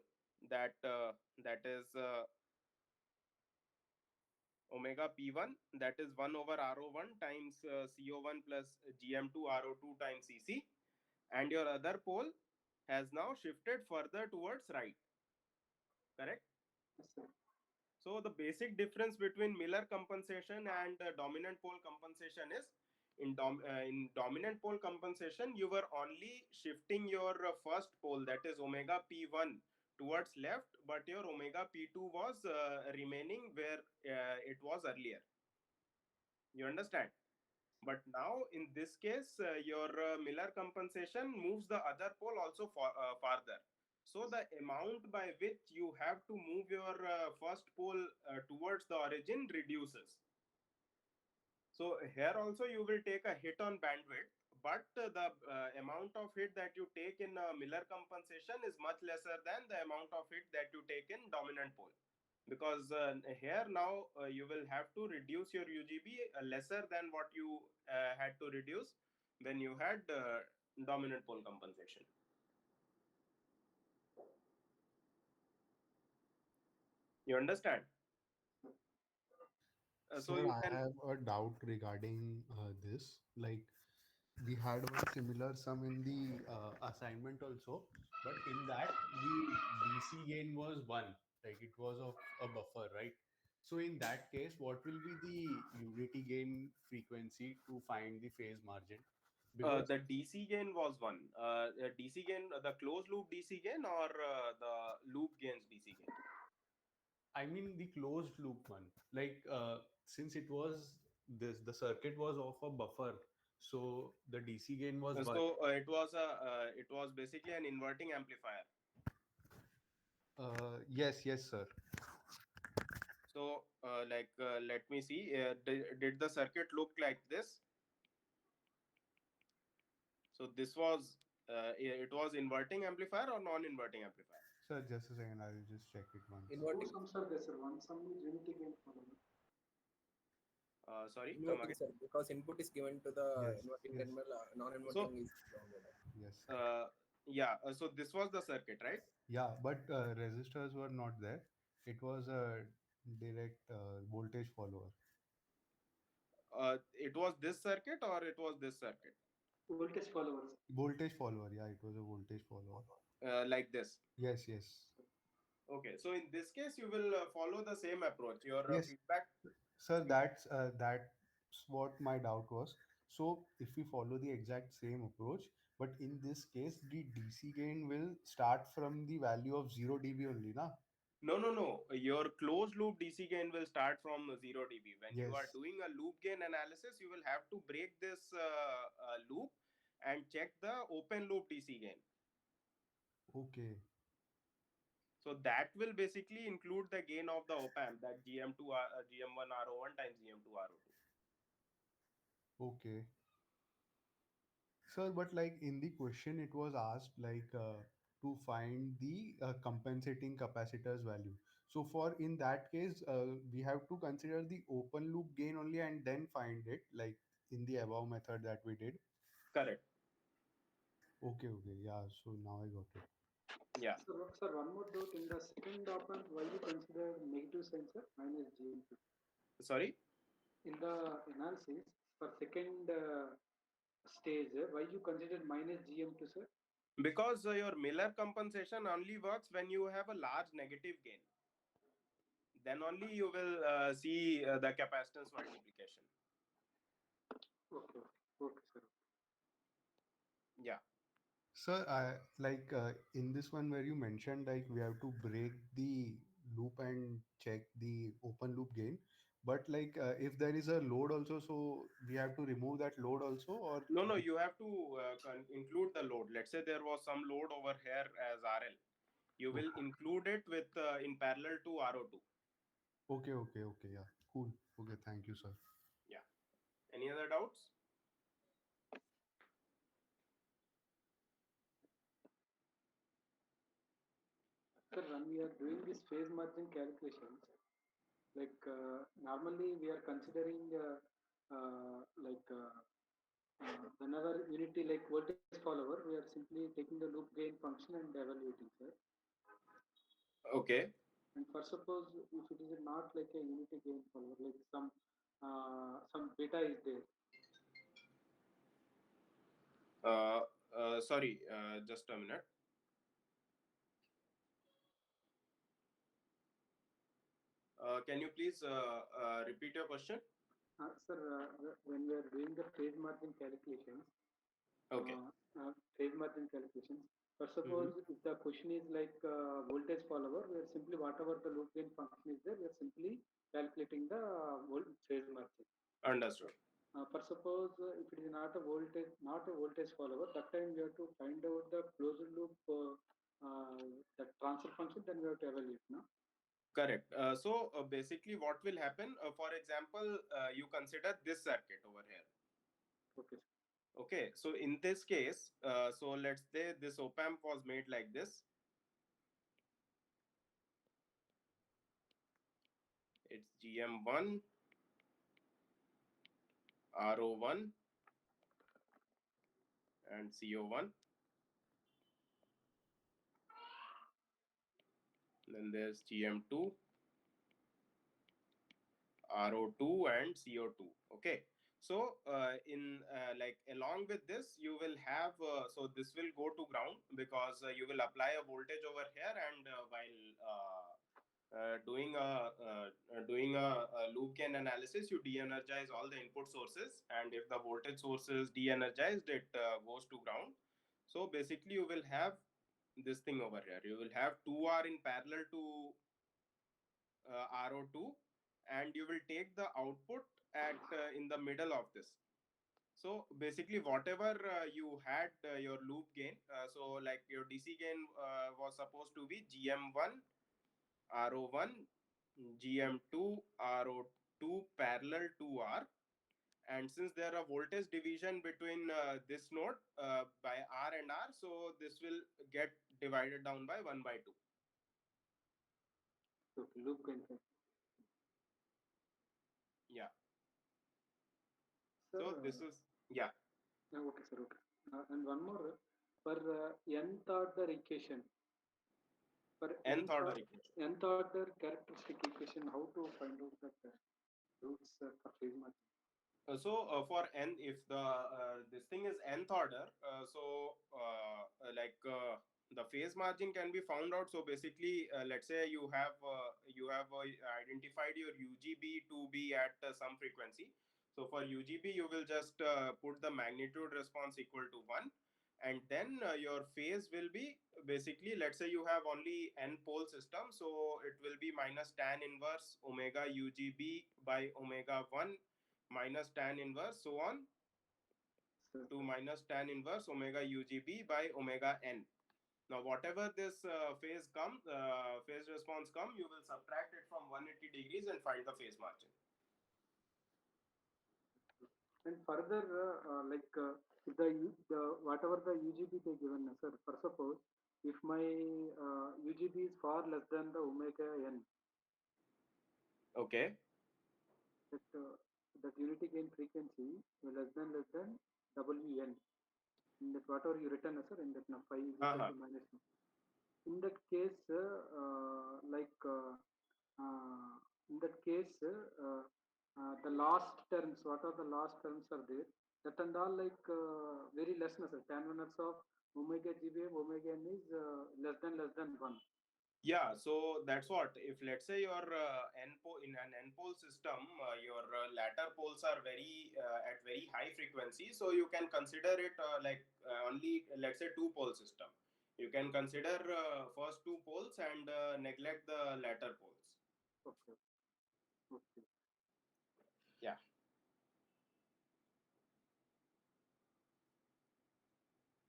that that is omega p1, that is 1 over ro1 times co1 plus gm2 ro2 times cc, and your other pole has now shifted further towards right, correct? Yes, sir. So the basic difference between Miller compensation and dominant pole compensation is in dominant pole compensation, you were only shifting your first pole, that is omega p1, towards left, but your omega p2 was remaining where it was earlier. You understand? But now in this case, your Miller compensation moves the other pole also farther. So the amount by which you have to move your first pole towards the origin reduces. So here also you will take a hit on bandwidth, but the amount of hit that you take in Miller compensation is much lesser than the amount of hit that you take in dominant pole. Because here now you will have to reduce your UGB lesser than what you had to reduce when you had dominant pole compensation. You understand? So Sir, you I can have a doubt regarding this. Like, we had one similar sum in the assignment also, but in that the DC gain was one, like it was of a buffer, right? So in that case, what will be the unity gain frequency to find the phase margin? Because the DC gain was one. DC gain, the closed loop DC gain or the loop gains DC gain. I mean the closed loop one. Like since it was this, the circuit was of a buffer, so the DC gain was one. So it was basically an inverting amplifier. Yes, yes, sir. So let me see. Did the circuit look like this? So this was it was inverting amplifier or non-inverting amplifier? Sir, just a second. I will just check it once. Two Inverting, sums are there, sir. One sum is unity gain follower. Sorry, come inverting, again. sir, because input is given to the Yes, inverting yes, terminal, So non-inverting is grounded. yes. yeah, so this was the circuit, right? Yeah, but resistors were not there. It was a direct voltage follower. It was this circuit or it was this circuit, Voltage followers. Voltage follower. Yeah, it was a voltage follower. like this. Yes, yes, Okay, so in this case, you will follow the same approach. Your yes, feedback. sir. That's what my doubt was. So if we follow the exact same approach, but in this case, the DC gain will start from the value of 0 dB only, na? No, no, no. Your closed loop DC gain will start from 0 dB. When you Yes. are doing a loop gain analysis, you will have to break this loop and check the open loop DC gain. Okay. So that will basically include the gain of the op amp, that GM2 GM1 RO1 times GM2 RO2. Okay. Sir, but like in the question, it was asked like to find the compensating capacitors value. So for in that case, we have to consider the open loop gain only and then find it like in the above method that we did. Correct. Okay, okay, yeah. So now I got it. Yeah. Sir, one more doubt. In the second op amp, why you consider negative sign, sir? Minus GM2. Sorry. In the analysis for second stage, why you consider minus GM2, sir? Because your Miller compensation only works when you have a large negative gain. Then only you will see the capacitance multiplication. Okay, okay, sir. Yeah. Sir, I like in this one where you mentioned like we have to break the loop and check the open loop gain. But like if there is a load also, so we have to remove that load also, or No, no, you have to include the load. Let's say there was some load over here as RL. You will okay, include it with in parallel to RO2. okay, okay, okay, yeah, cool. Okay, thank you, sir. Yeah. Any other doubts? Sir, when we are doing this phase margin calculations, like normally we are considering whenever unity like voltage follower, we are simply taking the loop gain function and evaluating, sir. Okay. And for suppose if it is not like a unity gain follower, like some beta is there. Uh, Sorry, just a minute. Can you please repeat your question? Sir, when we are doing the phase margin calculations, Okay. uh, phase margin calculations, for Hmm. suppose if the question is like voltage follower, we are simply whatever the loop gain function is there, we are simply calculating the phase margin. Understood. For suppose if it is not a voltage follower, that time we have to find out the closed loop, the transfer function, then we have to evaluate. No? Correct. So basically, what will happen? For example, you consider this circuit over here. Okay, sir. Okay. So in this case, so let's say this op amp was made like this. It's GM1, RO1, and CO1. Then there's GM2, RO2, and CO2. Okay. So in like along with this, you will have so this will go to ground because you will apply a voltage over here, and while doing a loop gain analysis, you de-energize all the input sources, and if the voltage source is de-energized, it goes to ground. So basically, you will have this thing over here. You will have 2R in parallel to RO2, and you will take the output at in the middle of this. So basically, whatever you had your loop gain, so like your DC gain was supposed to be GM1, RO1, GM2, RO2 parallel to R. And since there are voltage division between this node by R and R, so this will get divided down by 1 by 2. Okay, loop gain function. Yeah. Sir, So this is, yeah, okay, sir, okay. And one more, for nth order equation, for nth order equation. nth order characteristic equation, how to find out that roots for phase margin? So for n, if the this thing is nth order, the phase margin can be found out. So basically, let's say you have identified your UGB to be at some frequency. So for UGB, you will just put the magnitude response equal to 1, and then your phase will be basically, let's say you have only n pole system, so it will be minus tan inverse omega UGB by omega 1 minus tan inverse so on Sir, to minus tan inverse omega UGB by omega n. Now whatever this phase response come, you will subtract it from 180 degrees and find the phase margin. and further, if the whatever the UGB they given, sir, for suppose if my UGB is far less than the omega n, Okay. that unity gain frequency less than WN, in that whatever you written, sir, in that phi is equal Uh-huh. to minus 1. In that case, uh, in that case, the last terms, what are the last terms are there? That and all like very less, sir. Tan minutes of omega g wave omega n is less than 1. Yeah, so that's what. If let's say your in an n pole system, your latter poles are very at very high frequency, so you can consider it only, let's say, two pole system. You can consider first two poles and neglect the latter poles. Okay, okay. Yeah.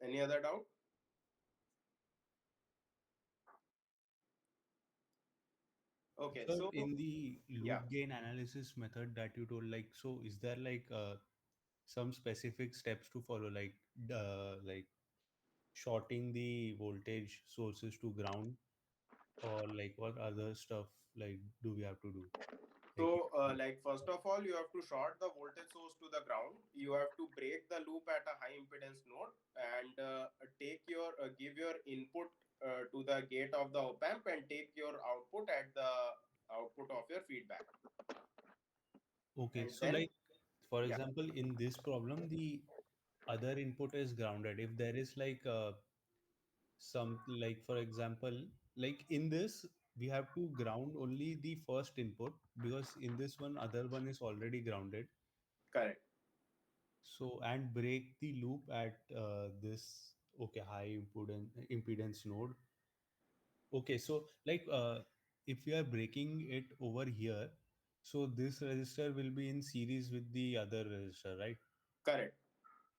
Any other doubt? Okay, So so in the yeah. loop gain analysis method that you told, like, so is there like some specific steps to follow, like shorting the voltage sources to ground, or like what other stuff like do we have to do? Like, So, like first of all, you have to short the voltage source to the ground. You have to break the loop at a high impedance node and take your give your input to the gate of the op amp and take your output input at the output of your feedback. Okay, And so then, like for yeah, example, in this problem, the other input is grounded. If there is like some, like for example, like in this we have to ground only the first input, because in this one other one is already grounded. correct. So and break the loop at this, okay, high impedance node. Okay, so like if we are breaking it over here, so this resistor will be in series with the other resistor, right? Correct.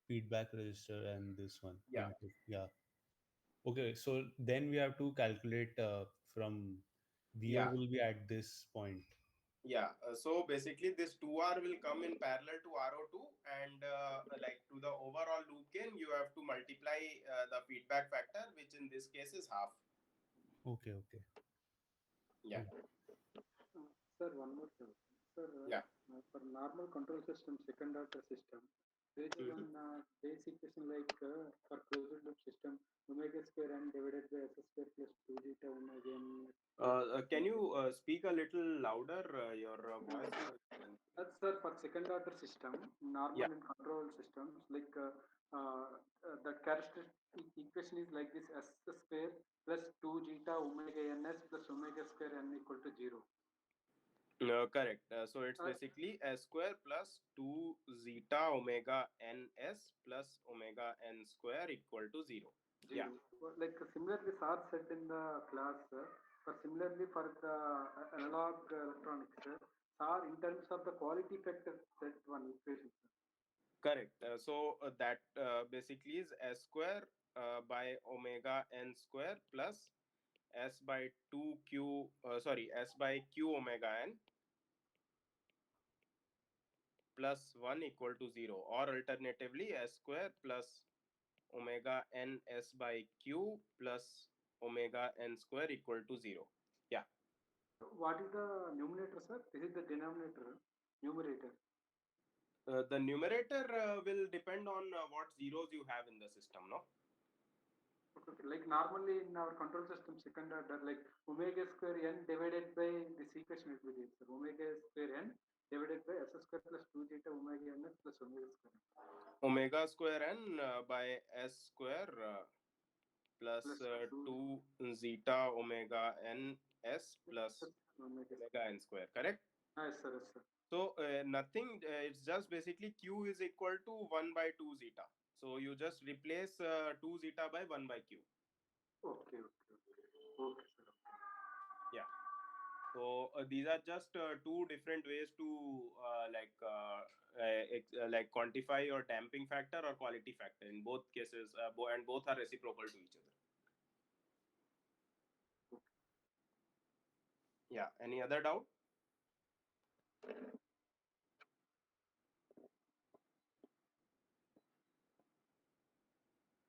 Feedback resistor and this one Yeah. input. Yeah. Okay, so then we have to calculate from VO Yeah. will be at this point. Yeah, so basically this 2R will come in parallel to RO2, and like to the overall loop gain, you have to multiply the feedback factor, which in this case is half. Okay, okay. Yeah, Yeah. Sir, one more thing. Sir, yeah. for normal control system, second order system, there is Mhm. one base equation like for closed loop system, omega square n divided by s square plus 2 zeta omega n plus. Can you speak a little louder? Your voice is unclear. That's sir for second order system, Yeah, normal and control systems like the characteristic equation is like this: s square plus 2 zeta omega ns plus omega square n equal to 0. correct. So it's Uh, basically s square plus 2 zeta omega ns plus omega n square equal to 0. Yeah, 0. Like similarly, sir said in the class, for similarly for the analog electronics, sir in terms of the quality factor set one equation. Sir. correct. So that basically is s square by omega n square plus s by 2q, sorry, s by q omega n plus 1 equal to 0, or alternatively s square plus omega n s by q plus omega n square equal to 0. Yeah. What is the numerator, sir? This is the denominator, numerator. The numerator will depend on what zeros you have in the system, no? Okay, okay. Like normally in our control system, second order, like omega square n divided by this equation will be this, sir. Omega square n divided by s square plus 2 zeta omega n plus omega square Omega square n by s square plus plus 2 2 zeta omega n s plus plus omega omega square. n square, correct? Ah, yes, sir, yes, sir. So nothing, it's just basically q is equal to 1 by 2 zeta. So you just replace 2 zeta by 1 by q. Okay, okay, okay. Okay, sir. Yeah. So these are just two different ways to like quantify your damping factor or quality factor. In both cases, and both are reciprocal to each other. Yeah. Any other doubt? Sir,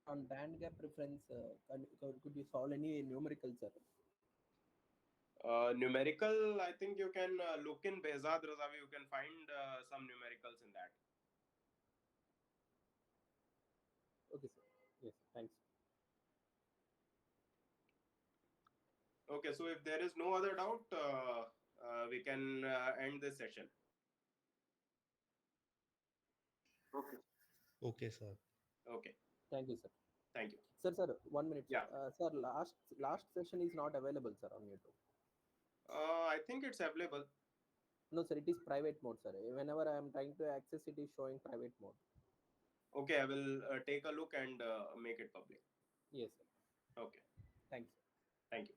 on band gap reference, could you solve any numerical, sir? Numerical, I think you can look in Behzad Razavi. You can find some numericals in that. Okay, sir. Yes, thanks. Okay. So if there is no other doubt, we can end this session. Okay. Okay, sir. Okay. Thank you, sir. Thank you. Sir, 1 minute, sir. Yeah. Sir, last session is not available, sir, on YouTube. I think it's available. No, sir, it is private mode, sir. Whenever I am trying to access, it is showing private mode. Okay. I will take a look and make it public. Yes, sir. Okay. Thanks. Thank you.